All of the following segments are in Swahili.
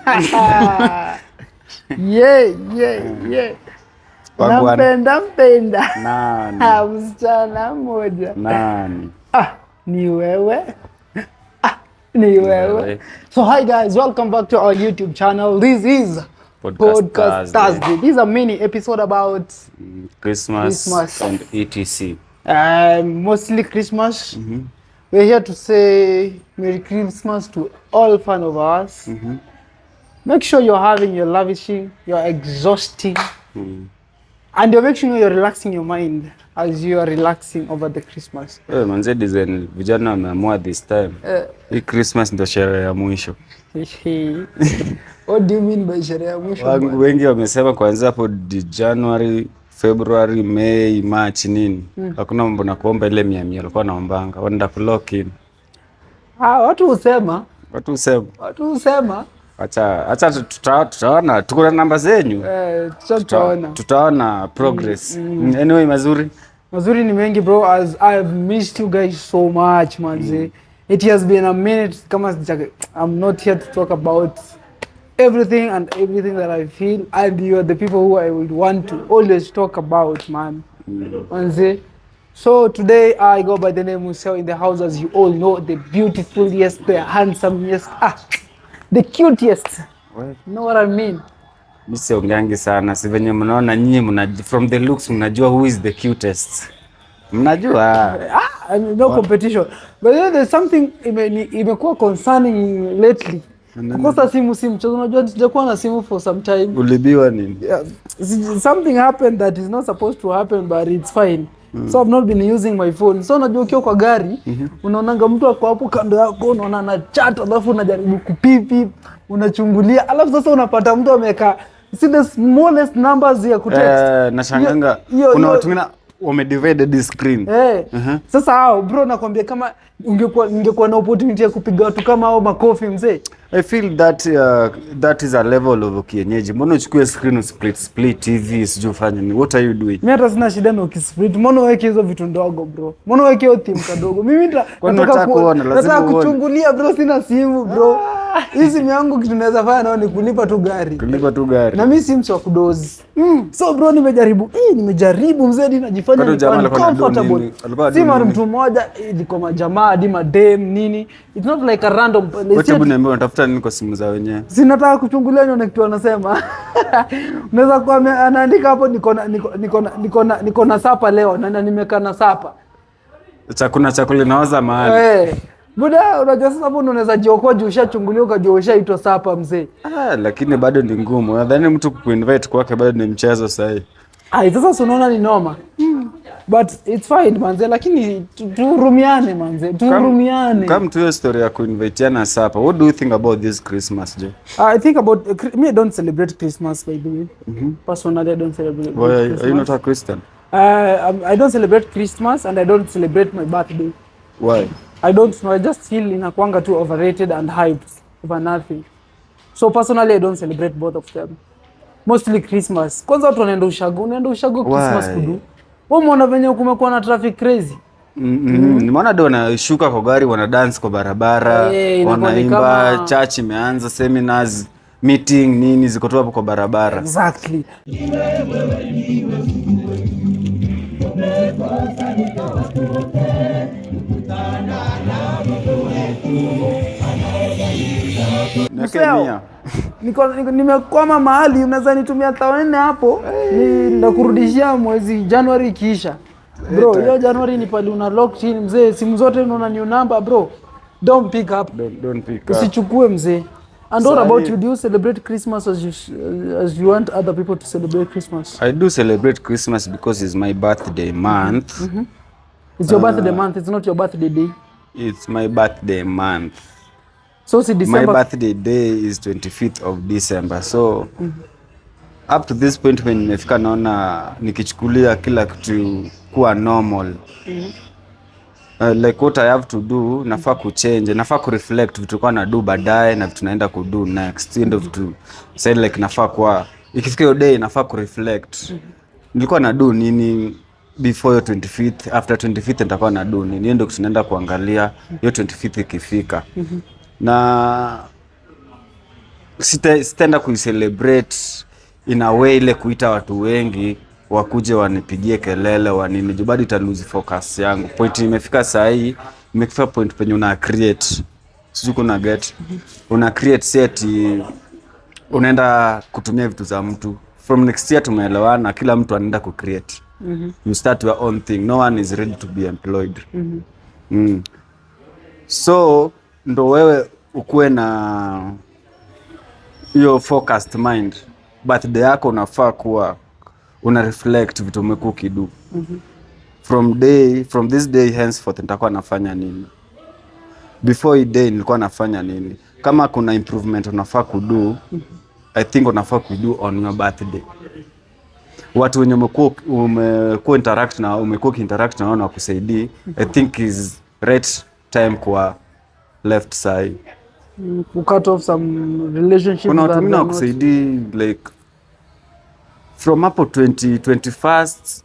Yeah. Nampenda. Nani? Msichana mmoja. Nani? Ni wewe. Ni wewe. So hi guys, welcome back to our YouTube channel. This is Podcast Thursday. This is a mini episode about Christmas and etc. Mostly Christmas. We're here to say Merry Christmas to all fans of us. Make sure you're having your lavishing, you're exhausting, and you're making sure you're relaxing your mind as you are relaxing over the Christmas. Manze design vijana wameamua this time. Hii Christmas ndio sherehe ya mwisho. What do you mean by sherehe ya mwisho? Wengi wamesema kuanzia hapo January, February, May, March nini. Hakuna mambo na kuomba ile 100 alikuwa naombanga. Wanaenda lock in. Watu husema. Acha tutaona, tuko na namba zenyu. Tutaona progress. Anyway, mazuri ni mengi bro, as I've missed you guys so much manze. It has been a minute, kama I'm not here to talk about everything that I feel, and you are the people who I would want to always talk about, man. Manze. So today I go by the name Museo in the house, as you all know, the beautifulest, the handsomest, the cutest. You know what I mean? Mimi ungangi sana. Si venye mnaona nyinyi from the looks mnajua who is the cutest. Mnajua? No competition. But there's something imekuwa concerning lately. Kukosa simu mchezo, unajua sijakuwa na simu for some time. Ulibiwa nini? Something happened that is not supposed to happen, but it's fine. So I've not been using my phone. So unajua ukiwa kwa gari, unaonanga mtu ako hapo kando yako, unaona ana chat, alafu unajaribu kupipi, unachungulia, alafu sasa unapata mtu ameka the smallest numbers ya kutext. Nashanganga kuna watu wengine wamedivide the screen. Sasa hao bro, nakwambia kama ungekuwa na opportunity ya kupiga watu kama hao makofi mzee. I feel that is a level of kienyeji. Mbona uchukue screen split TV sijufanye ni what are you doing? Mimi hata sina shida na ukisplit. Mbona uweke hizo vitu ndogo bro? Mbona uweke hiyo theme kadogo? Mimi nataka kuchungulia bro, sina simu bro. Hii simu yangu kitu naweza fanya nao ni kulipa tu gari. Na mimi si mtu wa kudozi. So bro, nimejaribu mzee, hadi najifanya ni comfortable. Si mtu mmoja ilikuwa majamaa hadi madem nini. It's not like a random. Wacha niambie unatafuta nini kwa simu za wenyewe? Sinataka kuchungulia nione kitu anasema. Unaweza kuwa anaandika hapo niko na sapa leo na nimekaa na sapa. Chakula naoza mahali. Buda, unajua sasa hapo unaweza jiokoa juu ushachungulia ukajua ushaitwa sapa mzee. Lakini bado ni ngumu. Nadhani mtu kuinvite kwake bado ni mchezo sahi. Sasa unaona ni noma. But it's fine manze, lakini tuhurumiane manze, tuhurumiane. Come to your story ya kuinviteana sapa. What do you think about this Christmas, Joe? I think about me, I don't celebrate Christmas by the way. Personally, I don't celebrate Christmas. Are you not a Christian? I don't celebrate Christmas and I don't celebrate my birthday. Why? I don't know, I just feel inakuanga too overrated and hyped over nothing. So personally, I don't celebrate both of them. Mostly Christmas. Kwanza watu wanaenda ushago Christmas kudu. Wewe umeona venye kumekuwa na traffic crazy? Nimeona ndio wanashuka kwa gari, wana dance kwa barabara, wanaimba, church imeanza, seminars, meeting nini ziko tu hapo kwa barabara. Exactly. Nimekwama mahali, unaweza nitumia 4,000 hapo, nitakurudishia mwezi January ikiisha. Bro, hiyo January ni pale una locked in mzee, simu zote unaona new number bro. Don't pick up. Usichukue mzee. And what about you? Do you celebrate Christmas as you want other people to celebrate Christmas? I do celebrate Christmas because it's my birthday month. It's your birthday month, it's not your birthday day. It's my birthday month. So see December. My birthday day is 25th of December. So up to this point when nimefika naona nikichukulia kila kitu kuwa normal. Like what I have to do, nafaa kuchange, nafaa kureflect vitu kwa na do baadaye na vitu naenda kudo next. End of to say like nafaa kwa ikifika hiyo day nafaa kureflect. Nilikuwa na do nini before your 25th, after 25th nitakuwa na do nini, ndio tunaenda kuangalia hiyo 25th ikifika. Na sitaenda kuicelebrate in a way ile kuita watu wengi wakuje wanipigie kelele wanini, bado ita lose focus yangu. Point imefika saa hii, imefika point penye una create, sijui kuna get, una create set, unaenda kutumia vitu za mtu. From next year tumeelewana, kila mtu anaenda ku create. You start your own thing, no one is ready to be employed. So ndo wewe ukuwe na hiyo focused mind. Birthday yako unafaa kuwa una reflect vitu umekuwa ukidu. From this day henceforth nitakuwa nafanya nini? Before hii day nilikuwa nafanya nini? Kama kuna improvement unafaa kudu, I think unafaa kudu on your birthday. Watu wenye umekuwa interact na umekuwa interact na wao na kusaidii, I think is right time kwa left side. Cut off some relationships. Kuna watu wengine wakusaidii like from hapo 21st,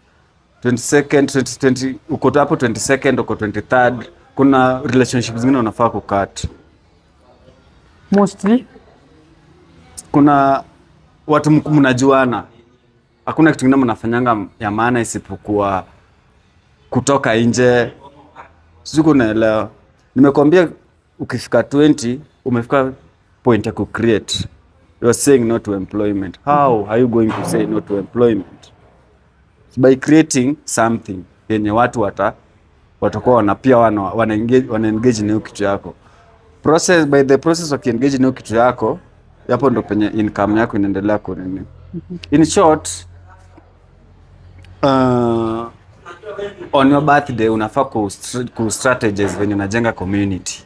22nd, 2020 uko hapo 22nd uko 23rd, kuna relationships zingine unafaa kukat. Mostly kuna watu mnajuana, hakuna kitu kingine mnafanyanga ya maana isipokuwa kutoka nje. Sijui unaelewa. Nimekwambia ukifika 20 umefika point ya ku create. You are saying no to employment. How are you going to say no to employment? By creating something yenye watu watakuwa wanapia wana engage na kitu yako. By the process of engage na kitu yako, hapo ndo penye income yako inaendelea kunini. In short, on your birthday unafaa ku strategies venye unajenga community.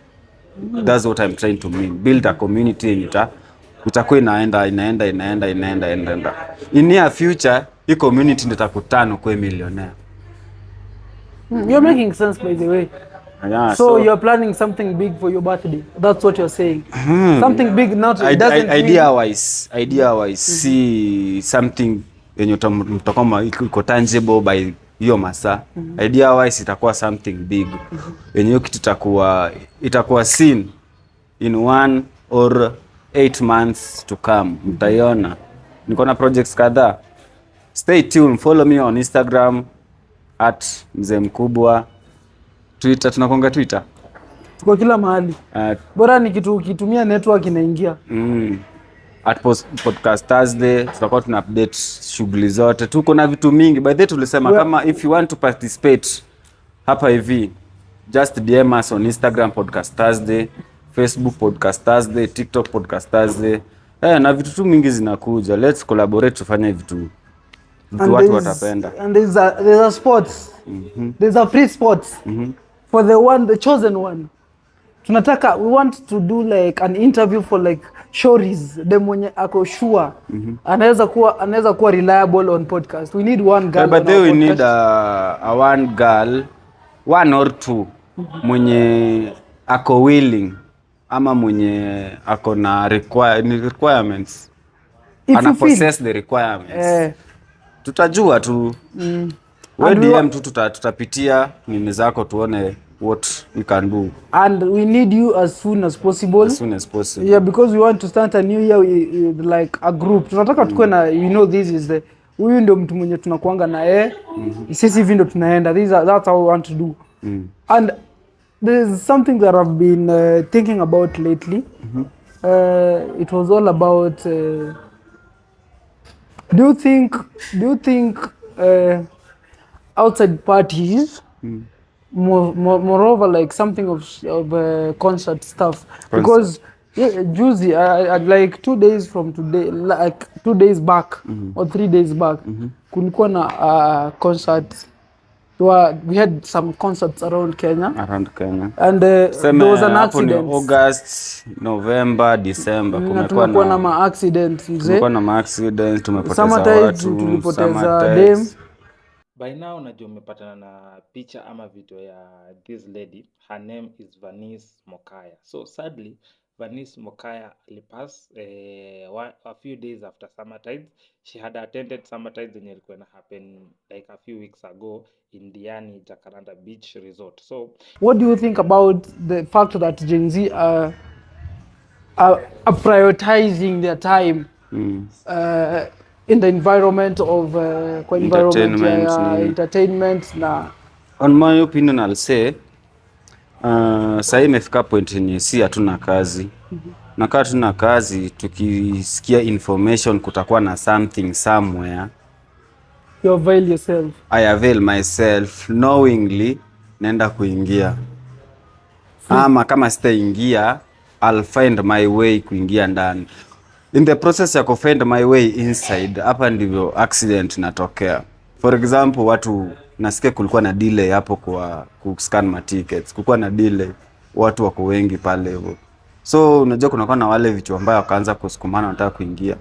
That's what I'm trying to mean. Build a community yenye itakuwa inaenda. In near future, hii community ndio itakutana kwa millionaire. You're making sense, by the way. Yeah, so you're planning something big for your birthday. That's what you're saying. Something big, not idea wise see something yenye mtakoma iko tangible by hiyo masaa. Idea wise itakuwa something big yenye hiyo kitu itakuwa seen in 1 or 8 months to come. Mtaiona. Niko na projects kadhaa. Stay tuned, follow me on Instagram @mzemkubwa. Twitter, tunakonga Twitter. Tuko kila mahali. Bora ni kitu ukitumia network inaingia. Podcast Thursday tutakuwa tuna update shughuli zote. Tuko na vitu mingi. By the way tulisema kama if you want to participate hapa hivi, just DM us on Instagram Podcast Thursday, Facebook Podcast Thursday, TikTok Podcast Thursday. Na vitu tu mingi zinakuja. Let's collaborate tufanye vitu watu watapenda. And there's a sports. There's a free sports. For the chosen one. Tunataka, we want to do like an interview for like Shories, dem mwenye ako sure. Anaweza kuwa reliable on podcast. We need one girl. But we need a one girl, one or two mwenye ako willing ama mwenye ako na requirements. Ana possess the requirements. Tutajua tu. Wewe DM tu tutapitia nini zako tuone what we can do. And we need you as soon as possible. As soon as possible. Yeah, because we want to start a new year with like a group. Tunataka tukue na this is the huyu ndio mtu mwenye tunakuanga na sisi hivi ndio tunaenda. That's how we want to do. And there's something that I've been thinking about lately. It was all about do you think outside parties moreover like something of concert stuff? Because juzi like 2 days from today, like 2 days back or 3 days back, kulikuwa na concert. We had some concerts around Kenya. And there was an accident. August, November, December. Kumekuwa na ma-accidents mzee. Kumekuwa na ma-accidents, tumepoteza watu. Tulipoteza dem. By now najua umepatana na picha ama video ya this lady. Her name is Vanice Mokaya. So sadly, Vanice Mokaya alipass a few days after Summertide. She had attended Summertide yenye ilikuwa na happen like a few weeks ago in Diani, Jacaranda Beach Resort. So what do you think about the fact that Gen Z are prioritizing their time in the environment of kwa environment ya entertainment na on my opinion I'll say sasa imefika point yenye si hatuna kazi. Na kama tuna kazi tukisikia information kutakuwa na something somewhere, you avail yourself. I avail myself knowingly, naenda kuingia. Ama kama sitaingia, I'll find my way kuingia ndani. In the process ya kufind my way inside, hapa ndivyo accident inatokea. For example, watu nasikia kulikuwa na delay hapo kwa kuscan ma tickets. Kulikuwa na delay, watu wako wengi pale hivyo. So unajua kunakuwa na wale vitu ambao wakaanza kusukumana wanataka kuingia.